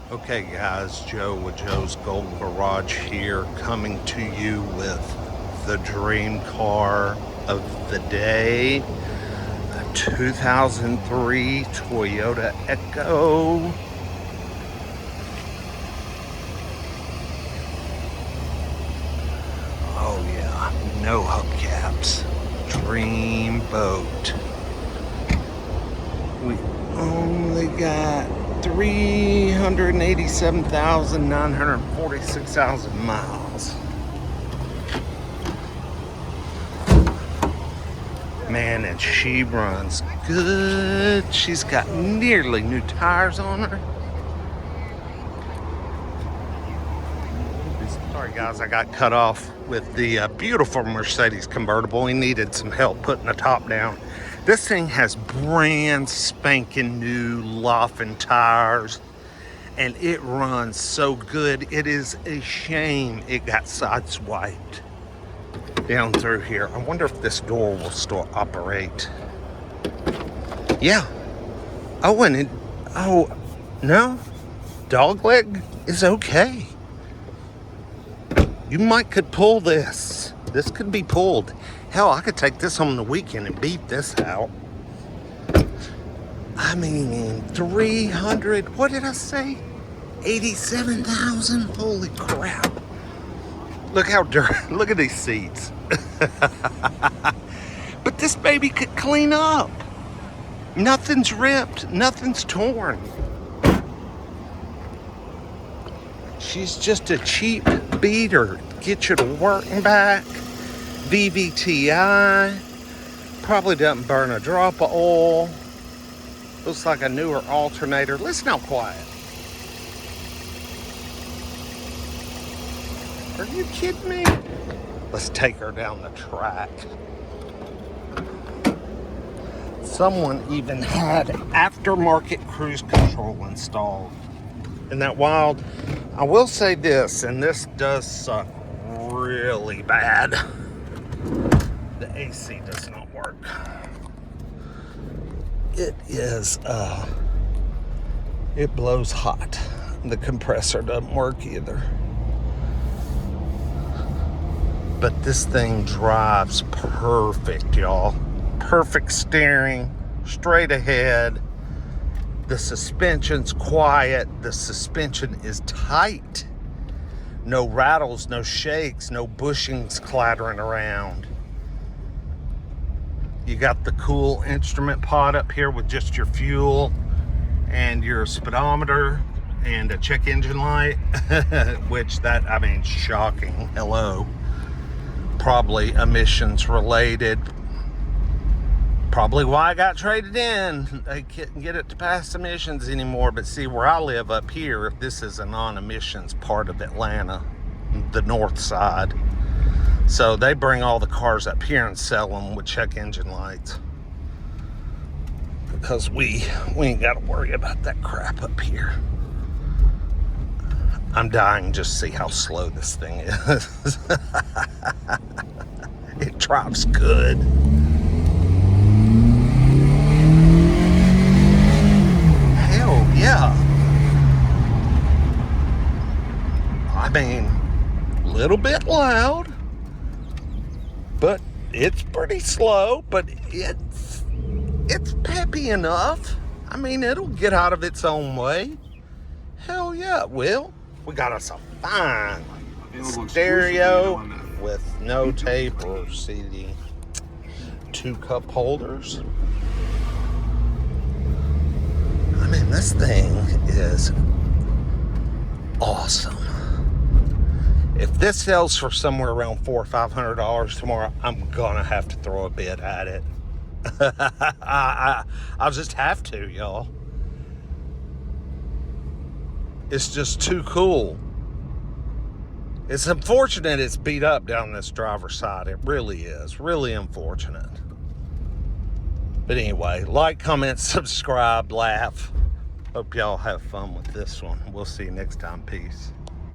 Okay guys, Joe with Joe's Golden Garage here, coming to you with the dream car of the day, a 2003 Toyota Echo. Oh yeah, no hubcaps, dream boat. We only got 387,946 miles. Man, and she runs good. She's got nearly new tires on her. Sorry guys, I got cut off with the beautiful Mercedes convertible. We needed some help putting the top down. This thing has brand spanking new Laughlin tires, and it runs so good. It is a shame it got sideswiped down through here. I wonder if this door will still operate. Yeah. Oh, and it, oh, no. Dogleg is okay. You could pull this. This could be pulled. Hell, I could take this home the weekend and beat this out. I mean, 300, what did I say? 87,000? Holy crap. Look how dirty, look at these seats. But this baby could clean up. Nothing's ripped, nothing's torn. She's just a cheap beater. Get you to work and back. VVTi. Probably doesn't burn a drop of oil. Looks like a newer alternator. Listen how quiet. Are you kidding me? Let's take her down the track. Someone even had aftermarket cruise control installed. Isn't that wild? I will say this, and this does suck really bad. The AC does not work. It is, it blows hot. The compressor doesn't work either. But this thing drives perfect, y'all. Perfect steering, straight ahead. The suspension's quiet. The suspension is tight. No rattles, no shakes, no bushings clattering around. You got the cool instrument pod up here with just your fuel and your speedometer and a check engine light, which that, I mean, shocking. Hello. Probably emissions related. Probably why I got traded in. They couldn't get it to pass emissions anymore. But see, where I live up here, this is a non-emissions part of Atlanta, the north side. So they bring all the cars up here and sell them with check engine lights. Because we ain't got to worry about that crap up here. I'm dying just to see how slow this thing is. It drives good. Hell yeah. I mean, a little bit loud, but it's pretty slow, but it's peppy enough. I mean, it'll get out of its own way. Hell yeah, it will. We got us a fine stereo with no tape or CD. 2 cup holders. I mean, this thing is awesome. If this sells for somewhere around $400 or $500 tomorrow, I'm gonna have to throw a bid at it. I'll just have to, y'all. It's just too cool. It's unfortunate it's beat up down this driver's side. It really is. Really unfortunate. But anyway, like, comment, subscribe, laugh. Hope y'all have fun with this one. We'll see you next time. Peace.